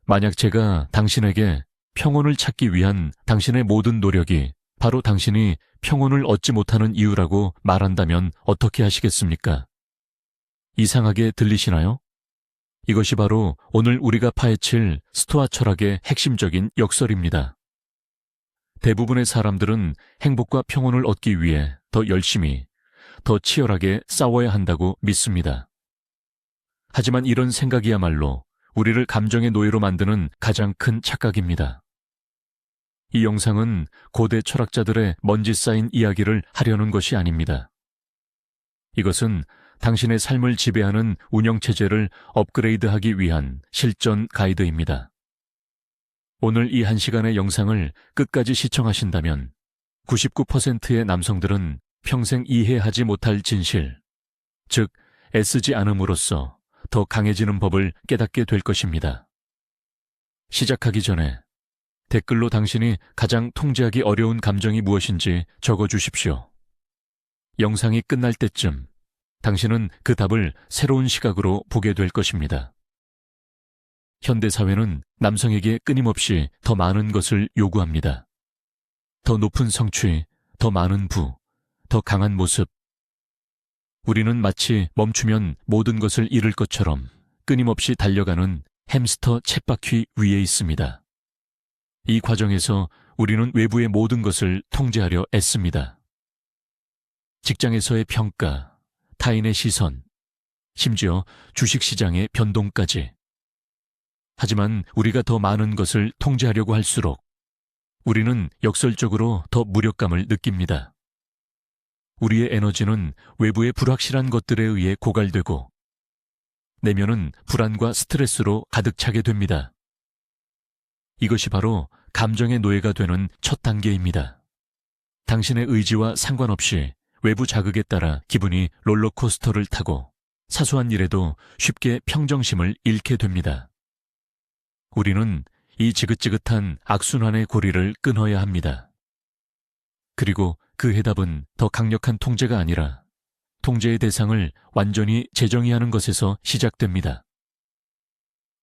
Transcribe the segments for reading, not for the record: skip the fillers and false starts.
만약 제가 당신에게 평온을 찾기 위한 당신의 모든 노력이 바로 당신이 평온을 얻지 못하는 이유라고 말한다면 어떻게 하시겠습니까? 이상하게 들리시나요? 이것이 바로 오늘 우리가 파헤칠 스토아 철학의 핵심적인 역설입니다. 대부분의 사람들은 행복과 평온을 얻기 위해 더 열심히, 더 치열하게 싸워야 한다고 믿습니다. 하지만 이런 생각이야말로 우리를 감정의 노예로 만드는 가장 큰 착각입니다. 이 영상은 고대 철학자들의 먼지 쌓인 이야기를 하려는 것이 아닙니다. 이것은 당신의 삶을 지배하는 운영체제를 업그레이드하기 위한 실전 가이드입니다. 오늘 이 1시간의 영상을 끝까지 시청하신다면 99%의 남성들은 평생 이해하지 못할 진실, 즉 애쓰지 않음으로써 더 강해지는 법을 깨닫게 될 것입니다. 시작하기 전에 댓글로 당신이 가장 통제하기 어려운 감정이 무엇인지 적어주십시오. 영상이 끝날 때쯤 당신은 그 답을 새로운 시각으로 보게 될 것입니다. 현대사회는 남성에게 끊임없이 더 많은 것을 요구합니다. 더 높은 성취, 더 많은 부, 더 강한 모습. 우리는 마치 멈추면 모든 것을 잃을 것처럼 끊임없이 달려가는 햄스터 쳇바퀴 위에 있습니다. 이 과정에서 우리는 외부의 모든 것을 통제하려 애씁니다. 직장에서의 평가, 타인의 시선, 심지어 주식시장의 변동까지. 하지만 우리가 더 많은 것을 통제하려고 할수록 우리는 역설적으로 더 무력감을 느낍니다. 우리의 에너지는 외부의 불확실한 것들에 의해 고갈되고 내면은 불안과 스트레스로 가득 차게 됩니다. 이것이 바로 감정의 노예가 되는 첫 단계입니다. 당신의 의지와 상관없이 외부 자극에 따라 기분이 롤러코스터를 타고 사소한 일에도 쉽게 평정심을 잃게 됩니다. 우리는 이 지긋지긋한 악순환의 고리를 끊어야 합니다. 그리고 그 해답은 더 강력한 통제가 아니라 통제의 대상을 완전히 재정의하는 것에서 시작됩니다.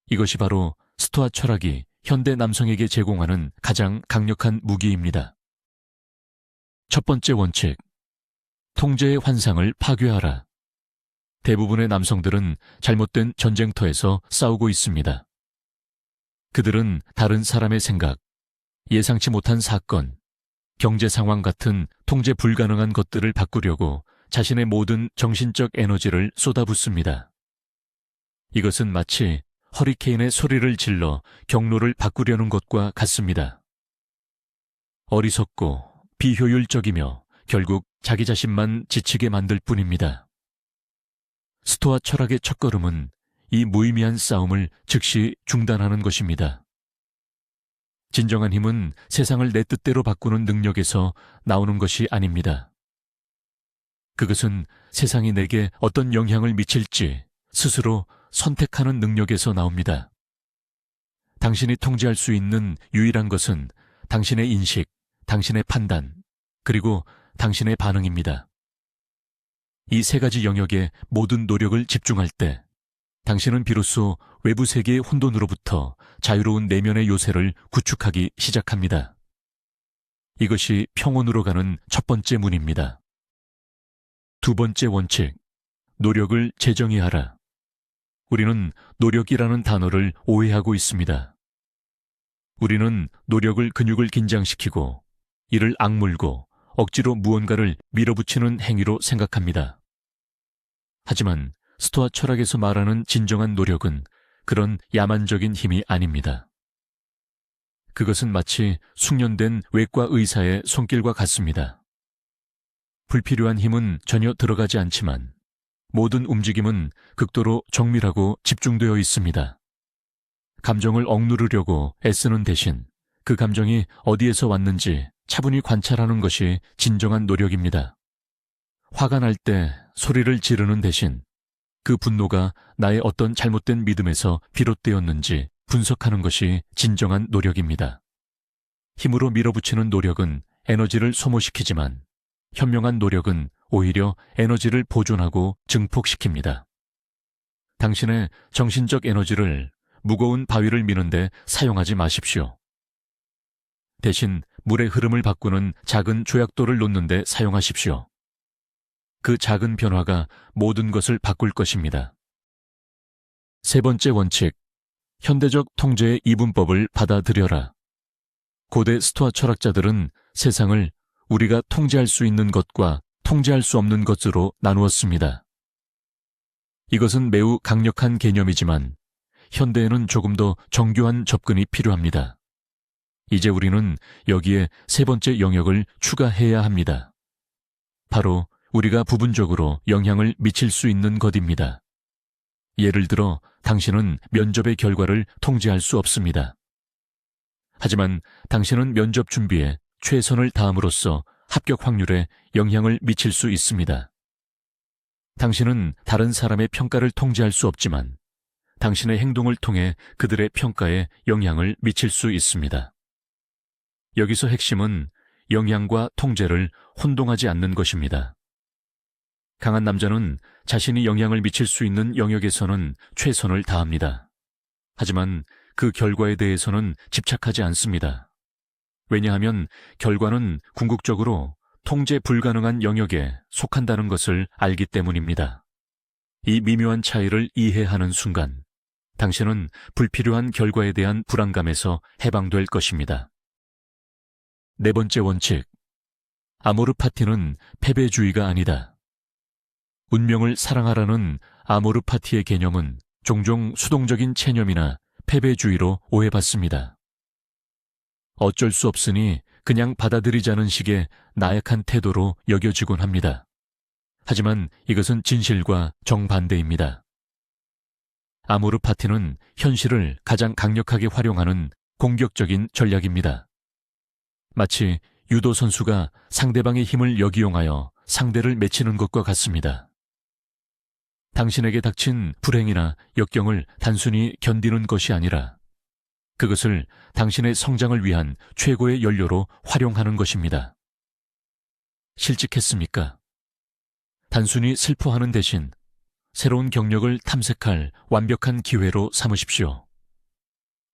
이것이 바로 스토아 철학이 현대 남성에게 제공하는 가장 강력한 무기입니다. 첫 번째 원칙, 통제의 환상을 파괴하라. 대부분의 남성들은 잘못된 전쟁터에서 싸우고 있습니다. 그들은 다른 사람의 생각, 예상치 못한 사건, 경제 상황 같은 통제 불가능한 것들을 바꾸려고 자신의 모든 정신적 에너지를 쏟아붓습니다. 이것은 마치 허리케인의 소리를 질러 경로를 바꾸려는 것과 같습니다. 어리석고 비효율적이며 결국 자기 자신만 지치게 만들 뿐입니다. 스토아 철학의 첫걸음은 이 무의미한 싸움을 즉시 중단하는 것입니다. 진정한 힘은 세상을 내 뜻대로 바꾸는 능력에서 나오는 것이 아닙니다. 그것은 세상이 내게 어떤 영향을 미칠지 스스로 선택하는 능력에서 나옵니다. 당신이 통제할 수 있는 유일한 것은 당신의 인식, 당신의 판단, 그리고 당신의 반응입니다. 이 세 가지 영역에 모든 노력을 집중할 때 당신은 비로소 외부 세계의 혼돈으로부터 자유로운 내면의 요새를 구축하기 시작합니다. 이것이 평온으로 가는 첫 번째 문입니다. 두 번째 원칙, 노력을 재정의하라. 우리는 노력이라는 단어를 오해하고 있습니다. 우리는 노력을 근육을 긴장시키고 이를 악물고 억지로 무언가를 밀어붙이는 행위로 생각합니다. 하지만 스토아 철학에서 말하는 진정한 노력은 그런 야만적인 힘이 아닙니다. 그것은 마치 숙련된 외과 의사의 손길과 같습니다. 불필요한 힘은 전혀 들어가지 않지만 모든 움직임은 극도로 정밀하고 집중되어 있습니다. 감정을 억누르려고 애쓰는 대신 그 감정이 어디에서 왔는지 차분히 관찰하는 것이 진정한 노력입니다. 화가 날 때 소리를 지르는 대신 그 분노가 나의 어떤 잘못된 믿음에서 비롯되었는지 분석하는 것이 진정한 노력입니다. 힘으로 밀어붙이는 노력은 에너지를 소모시키지만 현명한 노력은 오히려 에너지를 보존하고 증폭시킵니다. 당신의 정신적 에너지를 무거운 바위를 미는데 사용하지 마십시오. 대신 물의 흐름을 바꾸는 작은 조약돌을 놓는데 사용하십시오. 그 작은 변화가 모든 것을 바꿀 것입니다. 세 번째 원칙, 현대적 통제의 이분법을 받아들여라. 고대 스토아 철학자들은 세상을 우리가 통제할 수 있는 것과 통제할 수 없는 것으로 나누었습니다. 이것은 매우 강력한 개념이지만 현대에는 조금 더 정교한 접근이 필요합니다. 이제 우리는 여기에 세 번째 영역을 추가해야 합니다. 바로 우리가 부분적으로 영향을 미칠 수 있는 것입니다. 예를 들어 당신은 면접의 결과를 통제할 수 없습니다. 하지만 당신은 면접 준비에 최선을 다함으로써 합격 확률에 영향을 미칠 수 있습니다. 당신은 다른 사람의 평가를 통제할 수 없지만 당신의 행동을 통해 그들의 평가에 영향을 미칠 수 있습니다. 여기서 핵심은 영향과 통제를 혼동하지 않는 것입니다. 강한 남자는 자신이 영향을 미칠 수 있는 영역에서는 최선을 다합니다. 하지만 그 결과에 대해서는 집착하지 않습니다. 왜냐하면 결과는 궁극적으로 통제 불가능한 영역에 속한다는 것을 알기 때문입니다. 이 미묘한 차이를 이해하는 순간 당신은 불필요한 결과에 대한 불안감에서 해방될 것입니다. 네 번째 원칙, 아모르 파티는 패배주의가 아니다. 운명을 사랑하라는 아모르 파티의 개념은 종종 수동적인 체념이나 패배주의로 오해받습니다. 어쩔 수 없으니 그냥 받아들이자는 식의 나약한 태도로 여겨지곤 합니다. 하지만 이것은 진실과 정반대입니다. 아모르 파티는 현실을 가장 강력하게 활용하는 공격적인 전략입니다. 마치 유도 선수가 상대방의 힘을 역이용하여 상대를 맺히는 것과 같습니다. 당신에게 닥친 불행이나 역경을 단순히 견디는 것이 아니라 그것을 당신의 성장을 위한 최고의 연료로 활용하는 것입니다. 실직했습니까? 단순히 슬퍼하는 대신 새로운 경력을 탐색할 완벽한 기회로 삼으십시오.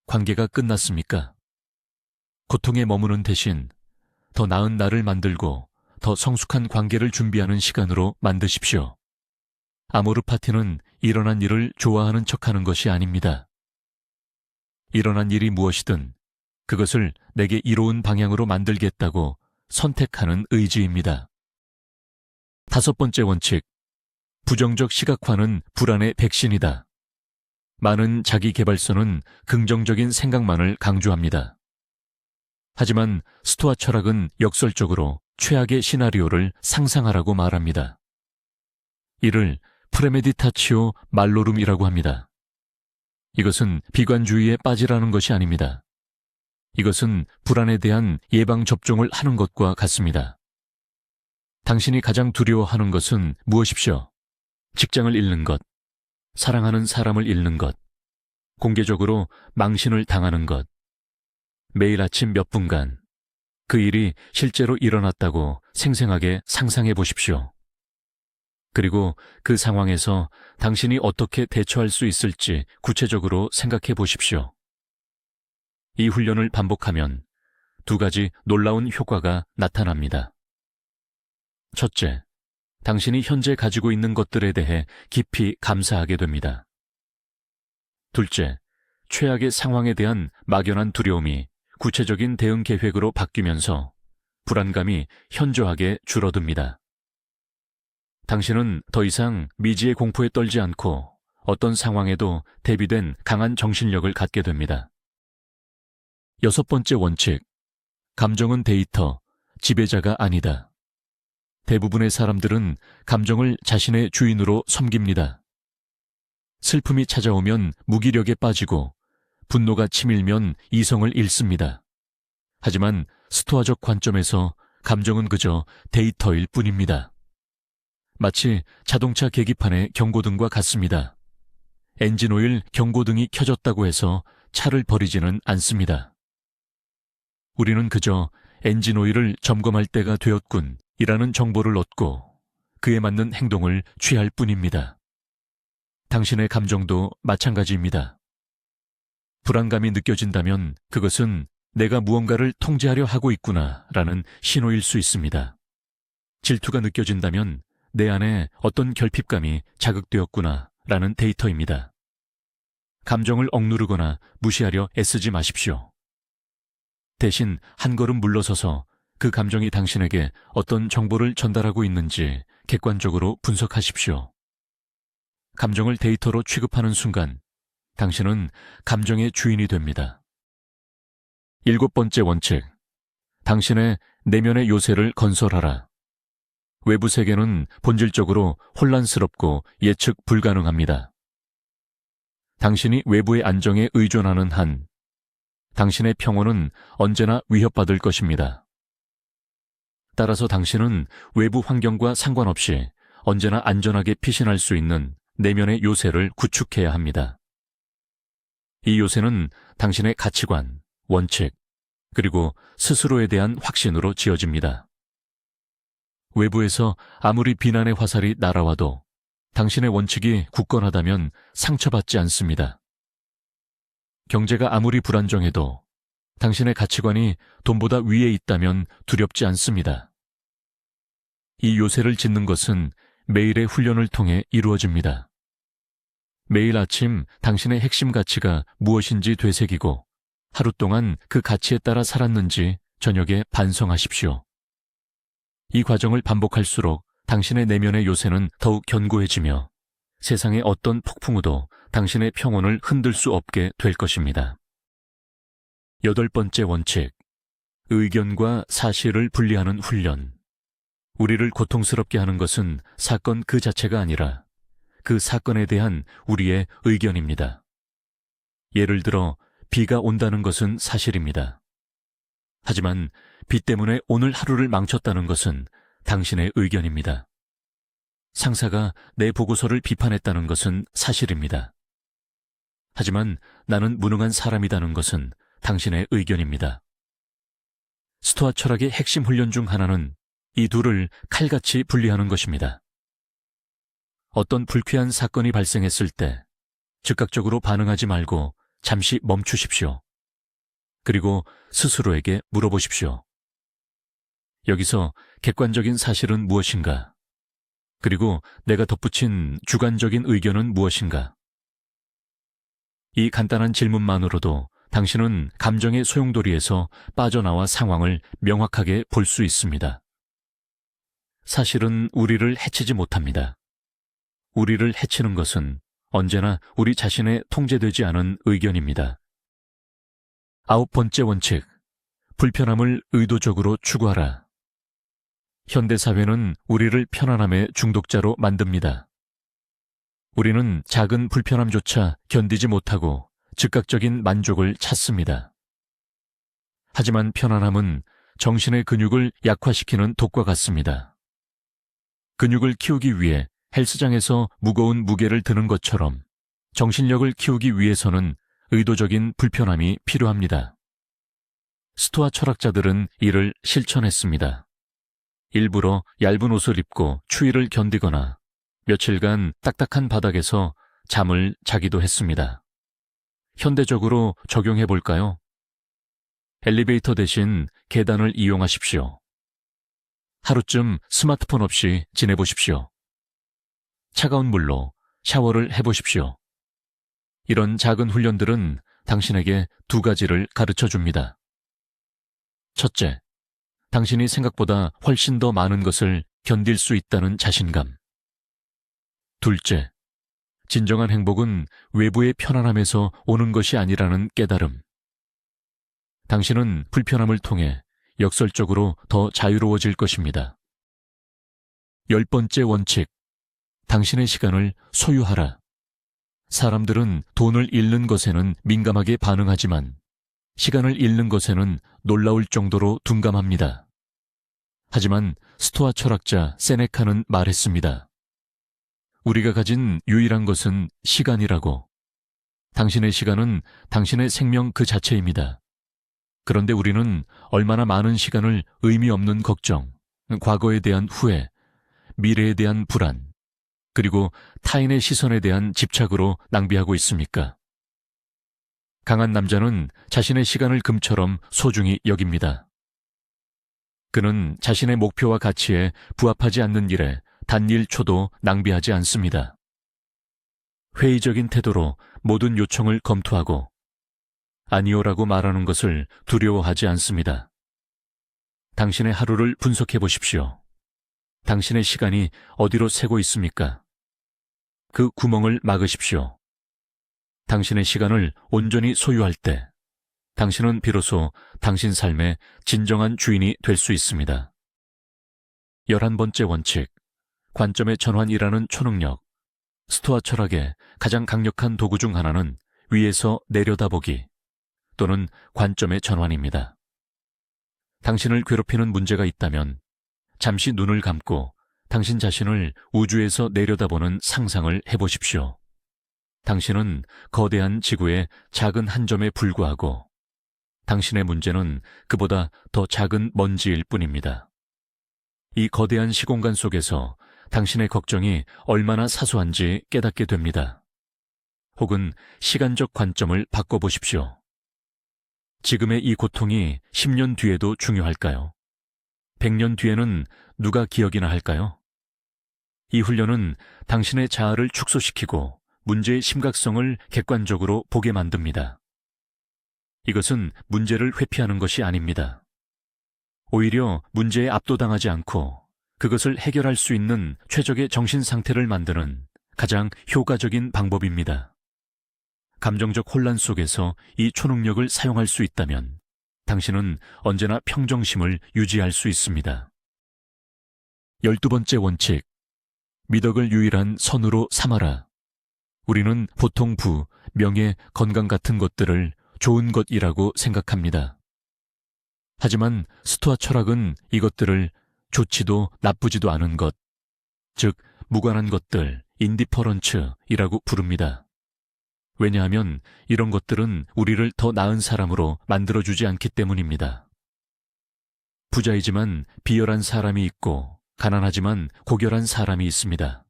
관계가 끝났습니까? 고통에 머무는 대신 더 나은 나를 만들고 더 성숙한 관계를 준비하는 시간으로 만드십시오. 아모르 파티는 일어난 일을 좋아하는 척하는 것이 아닙니다. 일어난 일이 무엇이든 그것을 내게 이로운 방향으로 만들겠다고 선택하는 의지입니다. 다섯 번째 원칙, 부정적 시각화는 불안의 백신이다. 많은 자기계발서는 긍정적인 생각만을 강조합니다. 하지만 스토아 철학은 역설적으로 최악의 시나리오를 상상하라고 말합니다. 이를 프레메디타치오 말로룸이라고 합니다. 이것은 비관주의에 빠지라는 것이 아닙니다. 이것은 불안에 대한 예방접종을 하는 것과 같습니다. 당신이 가장 두려워하는 것은 무엇입시오? 직장을 잃는 것, 사랑하는 사람을 잃는 것, 공개적으로 망신을 당하는 것, 매일 아침 몇 분간 그 일이 실제로 일어났다고 생생하게 상상해 보십시오. 그리고 그 상황에서 당신이 어떻게 대처할 수 있을지 구체적으로 생각해 보십시오. 이 훈련을 반복하면 두 가지 놀라운 효과가 나타납니다. 첫째, 당신이 현재 가지고 있는 것들에 대해 깊이 감사하게 됩니다. 둘째, 최악의 상황에 대한 막연한 두려움이 구체적인 대응 계획으로 바뀌면서 불안감이 현저하게 줄어듭니다. 당신은 더 이상 미지의 공포에 떨지 않고 어떤 상황에도 대비된 강한 정신력을 갖게 됩니다. 여섯 번째 원칙, 감정은 데이터, 지배자가 아니다. 대부분의 사람들은 감정을 자신의 주인으로 섬깁니다. 슬픔이 찾아오면 무기력에 빠지고 분노가 치밀면 이성을 잃습니다. 하지만 스토아적 관점에서 감정은 그저 데이터일 뿐입니다. 마치 자동차 계기판의 경고등과 같습니다. 엔진오일 경고등이 켜졌다고 해서 차를 버리지는 않습니다. 우리는 그저 엔진오일을 점검할 때가 되었군 이라는 정보를 얻고 그에 맞는 행동을 취할 뿐입니다. 당신의 감정도 마찬가지입니다. 불안감이 느껴진다면 그것은 내가 무언가를 통제하려 하고 있구나 라는 신호일 수 있습니다. 질투가 느껴진다면 내 안에 어떤 결핍감이 자극되었구나 라는 데이터입니다. 감정을 억누르거나 무시하려 애쓰지 마십시오. 대신 한 걸음 물러서서 그 감정이 당신에게 어떤 정보를 전달하고 있는지 객관적으로 분석하십시오. 감정을 데이터로 취급하는 순간 당신은 감정의 주인이 됩니다. 7번째 원칙, 당신의 내면의 요새를 건설하라. 외부 세계는 본질적으로 혼란스럽고 예측 불가능합니다. 당신이 외부의 안정에 의존하는 한, 당신의 평온은 언제나 위협받을 것입니다. 따라서 당신은 외부 환경과 상관없이 언제나 안전하게 피신할 수 있는 내면의 요새를 구축해야 합니다. 이 요새는 당신의 가치관, 원칙, 그리고 스스로에 대한 확신으로 지어집니다. 외부에서 아무리 비난의 화살이 날아와도 당신의 원칙이 굳건하다면 상처받지 않습니다. 경제가 아무리 불안정해도 당신의 가치관이 돈보다 위에 있다면 두렵지 않습니다. 이 요새를 짓는 것은 매일의 훈련을 통해 이루어집니다. 매일 아침 당신의 핵심 가치가 무엇인지 되새기고 하루 동안 그 가치에 따라 살았는지 저녁에 반성하십시오. 이 과정을 반복할수록 당신의 내면의 요새는 더욱 견고해지며 세상의 어떤 폭풍우도 당신의 평온을 흔들 수 없게 될 것입니다. 8번째 원칙, 의견과 사실을 분리하는 훈련. 우리를 고통스럽게 하는 것은 사건 그 자체가 아니라 그 사건에 대한 우리의 의견입니다. 예를 들어 비가 온다는 것은 사실입니다. 하지만 비 때문에 오늘 하루를 망쳤다는 것은 당신의 의견입니다. 상사가 내 보고서를 비판했다는 것은 사실입니다. 하지만 나는 무능한 사람이라는 것은 당신의 의견입니다. 스토아 철학의 핵심 훈련 중 하나는 이 둘을 칼같이 분리하는 것입니다. 어떤 불쾌한 사건이 발생했을 때 즉각적으로 반응하지 말고 잠시 멈추십시오. 그리고 스스로에게 물어보십시오. 여기서 객관적인 사실은 무엇인가? 그리고 내가 덧붙인 주관적인 의견은 무엇인가? 이 간단한 질문만으로도 당신은 감정의 소용돌이에서 빠져나와 상황을 명확하게 볼 수 있습니다. 사실은 우리를 해치지 못합니다. 우리를 해치는 것은 언제나 우리 자신의 통제되지 않은 의견입니다. 9번째 원칙, 불편함을 의도적으로 추구하라. 현대사회는 우리를 편안함의 중독자로 만듭니다. 우리는 작은 불편함조차 견디지 못하고 즉각적인 만족을 찾습니다. 하지만 편안함은 정신의 근육을 약화시키는 독과 같습니다. 근육을 키우기 위해 헬스장에서 무거운 무게를 드는 것처럼 정신력을 키우기 위해서는 의도적인 불편함이 필요합니다. 스토아 철학자들은 이를 실천했습니다. 일부러 얇은 옷을 입고 추위를 견디거나 며칠간 딱딱한 바닥에서 잠을 자기도 했습니다. 현대적으로 적용해 볼까요? 엘리베이터 대신 계단을 이용하십시오. 하루쯤 스마트폰 없이 지내보십시오. 차가운 물로 샤워를 해보십시오. 이런 작은 훈련들은 당신에게 2가지를 가르쳐 줍니다. 첫째, 당신이 생각보다 훨씬 더 많은 것을 견딜 수 있다는 자신감. 둘째, 진정한 행복은 외부의 편안함에서 오는 것이 아니라는 깨달음. 당신은 불편함을 통해 역설적으로 더 자유로워질 것입니다. 10번째 원칙, 당신의 시간을 소유하라. 사람들은 돈을 잃는 것에는 민감하게 반응하지만 시간을 잃는 것에는 놀라울 정도로 둔감합니다. 하지만 스토아 철학자 세네카는 말했습니다. 우리가 가진 유일한 것은 시간이라고. 당신의 시간은 당신의 생명 그 자체입니다. 그런데 우리는 얼마나 많은 시간을 의미 없는 걱정, 과거에 대한 후회, 미래에 대한 불안, 그리고 타인의 시선에 대한 집착으로 낭비하고 있습니까? 강한 남자는 자신의 시간을 금처럼 소중히 여깁니다. 그는 자신의 목표와 가치에 부합하지 않는 일에 단 1초도 낭비하지 않습니다. 회의적인 태도로 모든 요청을 검토하고 아니오라고 말하는 것을 두려워하지 않습니다. 당신의 하루를 분석해 보십시오. 당신의 시간이 어디로 새고 있습니까? 그 구멍을 막으십시오. 당신의 시간을 온전히 소유할 때 당신은 비로소 당신 삶의 진정한 주인이 될 수 있습니다. 11번째 원칙, 관점의 전환이라는 초능력. 스토아 철학의 가장 강력한 도구 중 하나는 위에서 내려다보기 또는 관점의 전환입니다. 당신을 괴롭히는 문제가 있다면 잠시 눈을 감고 당신 자신을 우주에서 내려다보는 상상을 해보십시오. 당신은 거대한 지구의 작은 한 점에 불과하고 당신의 문제는 그보다 더 작은 먼지일 뿐입니다. 이 거대한 시공간 속에서 당신의 걱정이 얼마나 사소한지 깨닫게 됩니다. 혹은 시간적 관점을 바꿔보십시오. 지금의 이 고통이 10년 뒤에도 중요할까요? 100년 뒤에는 누가 기억이나 할까요? 이 훈련은 당신의 자아를 축소시키고 문제의 심각성을 객관적으로 보게 만듭니다. 이것은 문제를 회피하는 것이 아닙니다. 오히려 문제에 압도당하지 않고 그것을 해결할 수 있는 최적의 정신 상태를 만드는 가장 효과적인 방법입니다. 감정적 혼란 속에서 이 초능력을 사용할 수 있다면 당신은 언제나 평정심을 유지할 수 있습니다. 12번째 원칙, 미덕을 유일한 선으로 삼아라. 우리는 보통 부, 명예, 건강 같은 것들을 좋은 것이라고 생각합니다. 하지만 스토아 철학은 이것들을 좋지도 나쁘지도 않은 것, 즉 무관한 것들, 인디퍼런츠이라고 부릅니다. 왜냐하면 이런 것들은 우리를 더 나은 사람으로 만들어주지 않기 때문입니다. 부자이지만 비열한 사람이 있고 가난하지만 고결한 사람이 있습니다.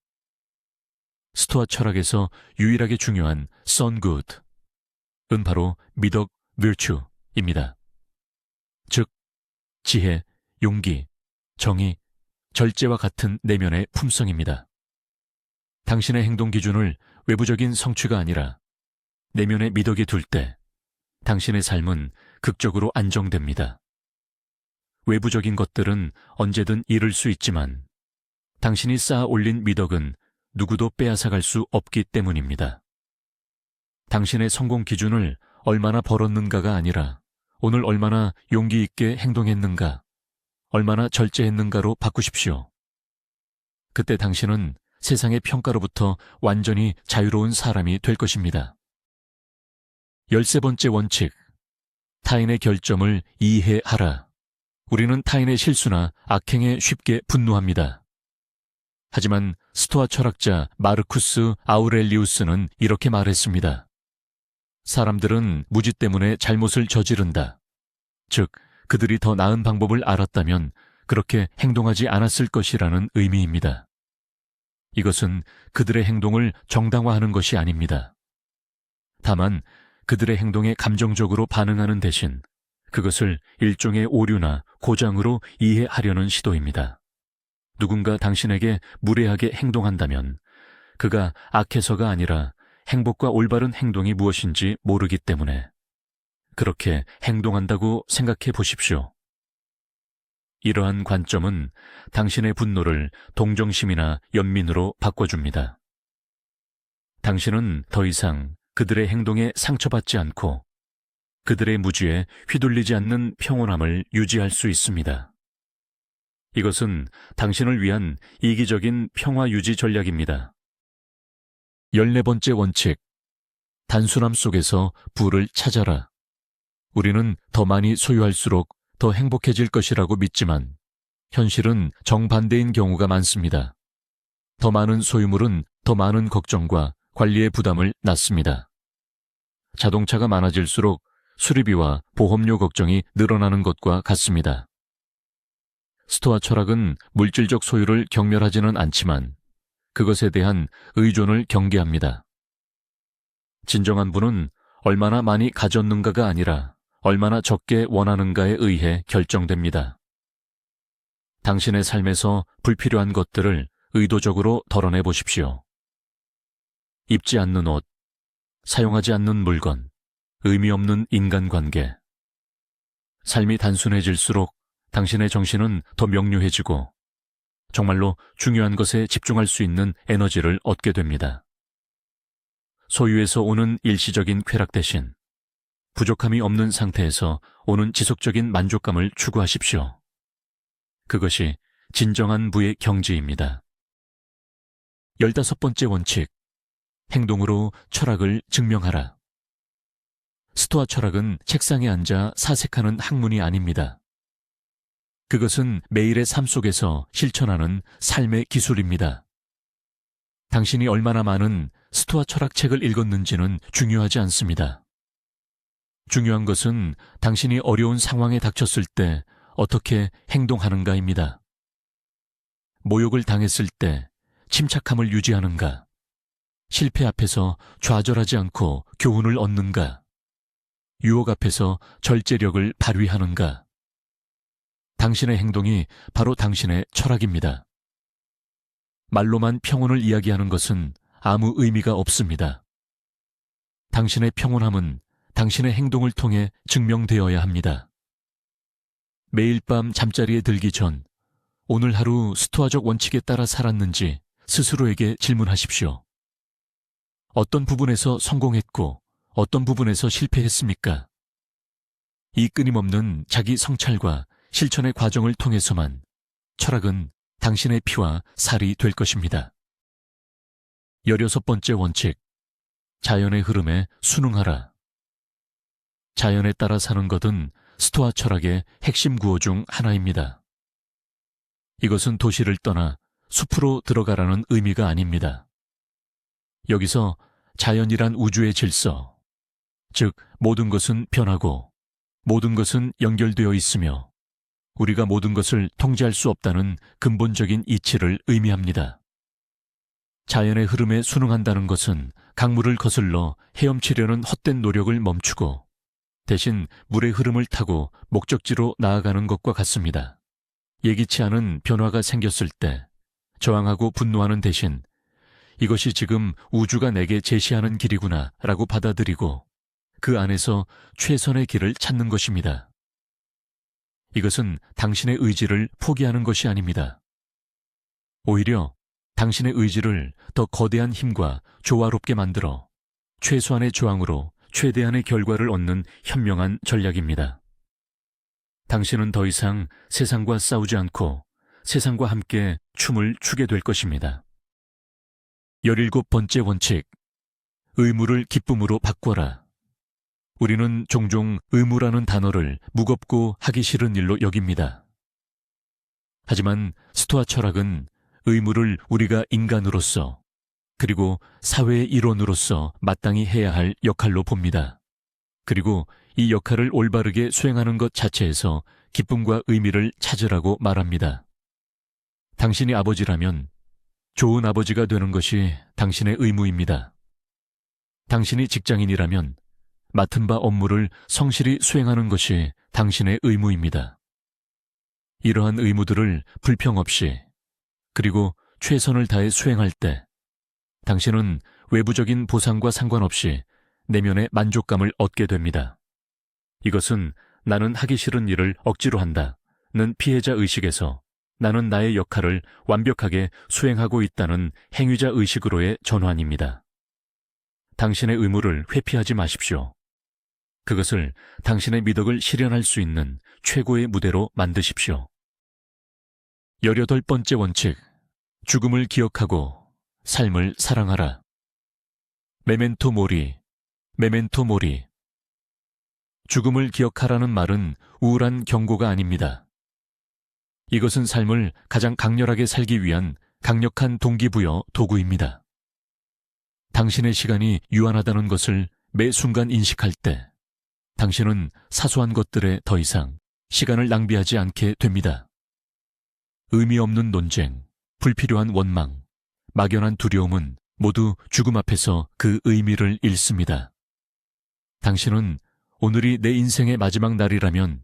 스토아 철학에서 유일하게 중요한 son good 은 바로 미덕 virtue입니다. 즉 지혜, 용기, 정의, 절제와 같은 내면의 품성입니다. 당신의 행동 기준을 외부적인 성취가 아니라 내면의 미덕에 둘 때 당신의 삶은 극적으로 안정됩니다. 외부적인 것들은 언제든 잃을 수 있지만 당신이 쌓아 올린 미덕은 누구도 빼앗아갈 수 없기 때문입니다. 당신의 성공 기준을 얼마나 벌었는가가 아니라 오늘 얼마나 용기 있게 행동했는가, 얼마나 절제했는가로 바꾸십시오. 그때 당신은 세상의 평가로부터 완전히 자유로운 사람이 될 것입니다. 13번째 원칙, 타인의 결점을 이해하라. 우리는 타인의 실수나 악행에 쉽게 분노합니다. 하지만 스토아 철학자 마르쿠스 아우렐리우스는 이렇게 말했습니다. 사람들은 무지 때문에 잘못을 저지른다. 즉, 그들이 더 나은 방법을 알았다면 그렇게 행동하지 않았을 것이라는 의미입니다. 이것은 그들의 행동을 정당화하는 것이 아닙니다. 다만 그들의 행동에 감정적으로 반응하는 대신 그것을 일종의 오류나 고장으로 이해하려는 시도입니다. 누군가 당신에게 무례하게 행동한다면 그가 악해서가 아니라 행복과 올바른 행동이 무엇인지 모르기 때문에 그렇게 행동한다고 생각해 보십시오. 이러한 관점은 당신의 분노를 동정심이나 연민으로 바꿔줍니다. 당신은 더 이상 그들의 행동에 상처받지 않고 그들의 무지에 휘둘리지 않는 평온함을 유지할 수 있습니다. 이것은 당신을 위한 이기적인 평화 유지 전략입니다. 14번째 원칙, 단순함 속에서 부를 찾아라. 우리는 더 많이 소유할수록 더 행복해질 것이라고 믿지만 현실은 정반대인 경우가 많습니다. 더 많은 소유물은 더 많은 걱정과 관리의 부담을 낳습니다. 자동차가 많아질수록 수리비와 보험료 걱정이 늘어나는 것과 같습니다. 스토아 철학은 물질적 소유를 경멸하지는 않지만 그것에 대한 의존을 경계합니다. 진정한 부는 얼마나 많이 가졌는가가 아니라 얼마나 적게 원하는가에 의해 결정됩니다. 당신의 삶에서 불필요한 것들을 의도적으로 덜어내 보십시오. 입지 않는 옷, 사용하지 않는 물건, 의미 없는 인간관계. 삶이 단순해질수록 당신의 정신은 더 명료해지고 정말로 중요한 것에 집중할 수 있는 에너지를 얻게 됩니다. 소유에서 오는 일시적인 쾌락 대신 부족함이 없는 상태에서 오는 지속적인 만족감을 추구하십시오. 그것이 진정한 부의 경지입니다. 15번째 원칙, 행동으로 철학을 증명하라. 스토아 철학은 책상에 앉아 사색하는 학문이 아닙니다. 그것은 매일의 삶 속에서 실천하는 삶의 기술입니다. 당신이 얼마나 많은 스토아 철학 책을 읽었는지는 중요하지 않습니다. 중요한 것은 당신이 어려운 상황에 닥쳤을 때 어떻게 행동하는가입니다. 모욕을 당했을 때 침착함을 유지하는가? 실패 앞에서 좌절하지 않고 교훈을 얻는가? 유혹 앞에서 절제력을 발휘하는가? 당신의 행동이 바로 당신의 철학입니다. 말로만 평온을 이야기하는 것은 아무 의미가 없습니다. 당신의 평온함은 당신의 행동을 통해 증명되어야 합니다. 매일 밤 잠자리에 들기 전 오늘 하루 스토아적 원칙에 따라 살았는지 스스로에게 질문하십시오. 어떤 부분에서 성공했고 어떤 부분에서 실패했습니까? 이 끊임없는 자기 성찰과 실천의 과정을 통해서만 철학은 당신의 피와 살이 될 것입니다. 16번째 원칙, 자연의 흐름에 순응하라. 자연에 따라 사는 것은 스토아 철학의 핵심 구호 중 하나입니다. 이것은 도시를 떠나 숲으로 들어가라는 의미가 아닙니다. 여기서 자연이란 우주의 질서, 즉 모든 것은 변하고 모든 것은 연결되어 있으며 우리가 모든 것을 통제할 수 없다는 근본적인 이치를 의미합니다. 자연의 흐름에 순응한다는 것은 강물을 거슬러 헤엄치려는 헛된 노력을 멈추고 대신 물의 흐름을 타고 목적지로 나아가는 것과 같습니다. 예기치 않은 변화가 생겼을 때 저항하고 분노하는 대신 이것이 지금 우주가 내게 제시하는 길이구나 라고 받아들이고 그 안에서 최선의 길을 찾는 것입니다. 이것은 당신의 의지를 포기하는 것이 아닙니다. 오히려 당신의 의지를 더 거대한 힘과 조화롭게 만들어 최소한의 저항으로 최대한의 결과를 얻는 현명한 전략입니다. 당신은 더 이상 세상과 싸우지 않고 세상과 함께 춤을 추게 될 것입니다. 17번째 원칙, 의무를 기쁨으로 바꿔라. 우리는 종종 의무라는 단어를 무겁고 하기 싫은 일로 여깁니다. 하지만 스토아 철학은 의무를 우리가 인간으로서 그리고 사회의 일원으로서 마땅히 해야 할 역할로 봅니다. 그리고 이 역할을 올바르게 수행하는 것 자체에서 기쁨과 의미를 찾으라고 말합니다. 당신이 아버지라면 좋은 아버지가 되는 것이 당신의 의무입니다. 당신이 직장인이라면 맡은 바 업무를 성실히 수행하는 것이 당신의 의무입니다. 이러한 의무들을 불평 없이 그리고 최선을 다해 수행할 때 당신은 외부적인 보상과 상관없이 내면의 만족감을 얻게 됩니다. 이것은 나는 하기 싫은 일을 억지로 한다는 피해자 의식에서 나는 나의 역할을 완벽하게 수행하고 있다는 행위자 의식으로의 전환입니다. 당신의 의무를 회피하지 마십시오. 그것을 당신의 미덕을 실현할 수 있는 최고의 무대로 만드십시오. 18번째 원칙, 죽음을 기억하고 삶을 사랑하라. 메멘토 모리, 메멘토 모리. 죽음을 기억하라는 말은 우울한 경고가 아닙니다. 이것은 삶을 가장 강렬하게 살기 위한 강력한 동기부여 도구입니다. 당신의 시간이 유한하다는 것을 매 순간 인식할 때 당신은 사소한 것들에 더 이상 시간을 낭비하지 않게 됩니다. 의미 없는 논쟁, 불필요한 원망, 막연한 두려움은 모두 죽음 앞에서 그 의미를 잃습니다. 당신은 오늘이 내 인생의 마지막 날이라면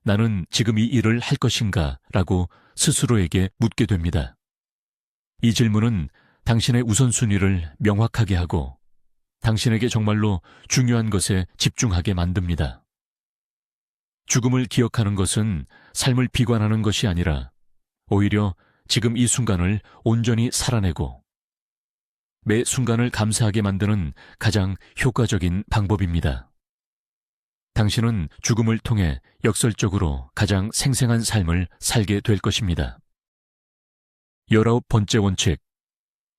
나는 지금 이 일을 할 것인가? 라고 스스로에게 묻게 됩니다. 이 질문은 당신의 우선순위를 명확하게 하고 당신에게 정말로 중요한 것에 집중하게 만듭니다. 죽음을 기억하는 것은 삶을 비관하는 것이 아니라 오히려 지금 이 순간을 온전히 살아내고 매 순간을 감사하게 만드는 가장 효과적인 방법입니다. 당신은 죽음을 통해 역설적으로 가장 생생한 삶을 살게 될 것입니다. 19번째 원칙,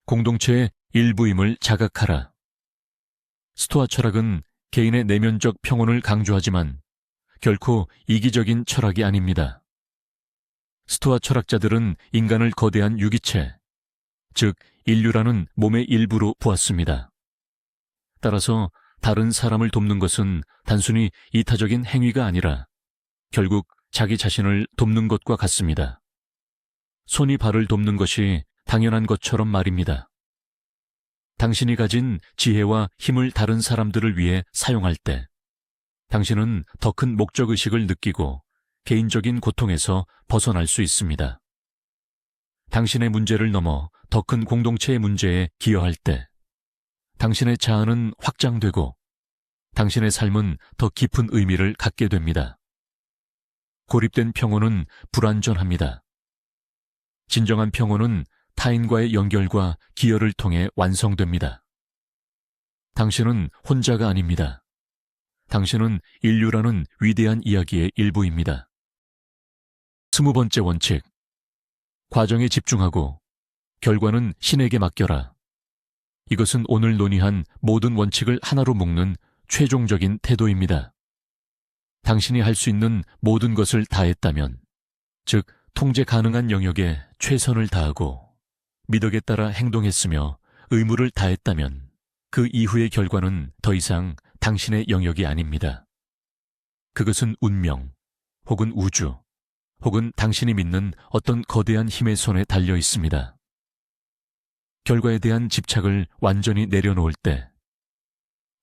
공동체의 일부임을 자각하라. 스토아 철학은 개인의 내면적 평온을 강조하지만 결코 이기적인 철학이 아닙니다. 스토아 철학자들은 인간을 거대한 유기체, 즉 인류라는 몸의 일부로 보았습니다. 따라서 다른 사람을 돕는 것은 단순히 이타적인 행위가 아니라 결국 자기 자신을 돕는 것과 같습니다. 손이 발을 돕는 것이 당연한 것처럼 말입니다. 당신이 가진 지혜와 힘을 다른 사람들을 위해 사용할 때 당신은 더 큰 목적의식을 느끼고 개인적인 고통에서 벗어날 수 있습니다. 당신의 문제를 넘어 더 큰 공동체의 문제에 기여할 때 당신의 자아는 확장되고 당신의 삶은 더 깊은 의미를 갖게 됩니다. 고립된 평온은 불완전합니다. 진정한 평온은 타인과의 연결과 기여를 통해 완성됩니다. 당신은 혼자가 아닙니다. 당신은 인류라는 위대한 이야기의 일부입니다. 20번째 원칙, 과정에 집중하고 결과는 신에게 맡겨라. 이것은 오늘 논의한 모든 원칙을 하나로 묶는 최종적인 태도입니다. 당신이 할 수 있는 모든 것을 다했다면, 즉 통제 가능한 영역에 최선을 다하고 미덕에 따라 행동했으며 의무를 다했다면 그 이후의 결과는 더 이상 당신의 영역이 아닙니다. 그것은 운명, 혹은 우주, 혹은 당신이 믿는 어떤 거대한 힘의 손에 달려 있습니다. 결과에 대한 집착을 완전히 내려놓을 때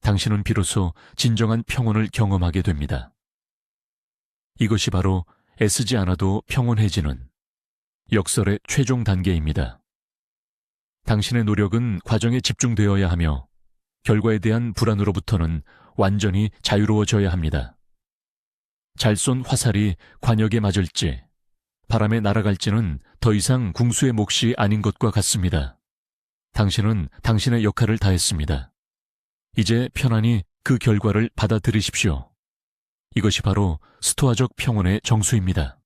당신은 비로소 진정한 평온을 경험하게 됩니다. 이것이 바로 애쓰지 않아도 평온해지는 역설의 최종 단계입니다. 당신의 노력은 과정에 집중되어야 하며 결과에 대한 불안으로부터는 완전히 자유로워져야 합니다. 잘 쏜 화살이 관역에 맞을지 바람에 날아갈지는 더 이상 궁수의 몫이 아닌 것과 같습니다. 당신은 당신의 역할을 다했습니다. 이제 편안히 그 결과를 받아들이십시오. 이것이 바로 스토아적 평온의 정수입니다.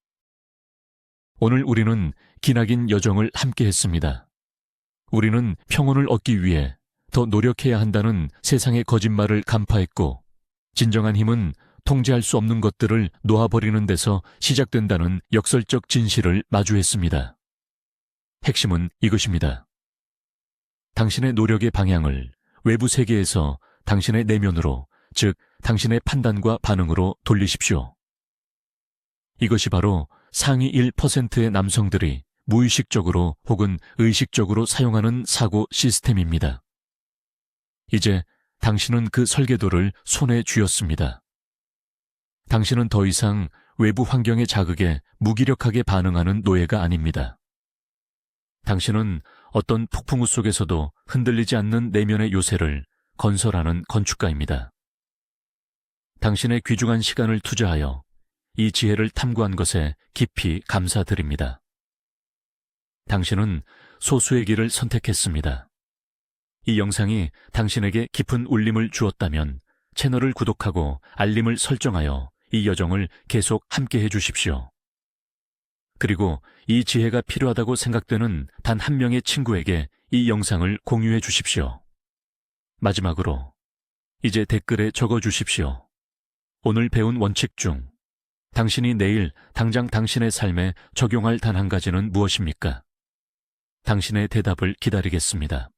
오늘 우리는 기나긴 여정을 함께 했습니다. 우리는 평온을 얻기 위해 더 노력해야 한다는 세상의 거짓말을 간파했고, 진정한 힘은 통제할 수 없는 것들을 놓아버리는 데서 시작된다는 역설적 진실을 마주했습니다. 핵심은 이것입니다. 당신의 노력의 방향을 외부 세계에서 당신의 내면으로, 즉 당신의 판단과 반응으로 돌리십시오. 이것이 바로 상위 1%의 남성들이 무의식적으로 혹은 의식적으로 사용하는 사고 시스템입니다. 이제 당신은 그 설계도를 손에 쥐었습니다. 당신은 더 이상 외부 환경의 자극에 무기력하게 반응하는 노예가 아닙니다. 당신은 어떤 폭풍우 속에서도 흔들리지 않는 내면의 요새를 건설하는 건축가입니다. 당신의 귀중한 시간을 투자하여 이 지혜를 탐구한 것에 깊이 감사드립니다. 당신은 소수의 길을 선택했습니다. 이 영상이 당신에게 깊은 울림을 주었다면 채널을 구독하고 알림을 설정하여 이 여정을 계속 함께 해주십시오. 그리고 이 지혜가 필요하다고 생각되는 단 한 명의 친구에게 이 영상을 공유해 주십시오. 마지막으로 이제 댓글에 적어주십시오. 오늘 배운 원칙 중 당신이 내일 당장 당신의 삶에 적용할 단 한 가지는 무엇입니까? 당신의 대답을 기다리겠습니다.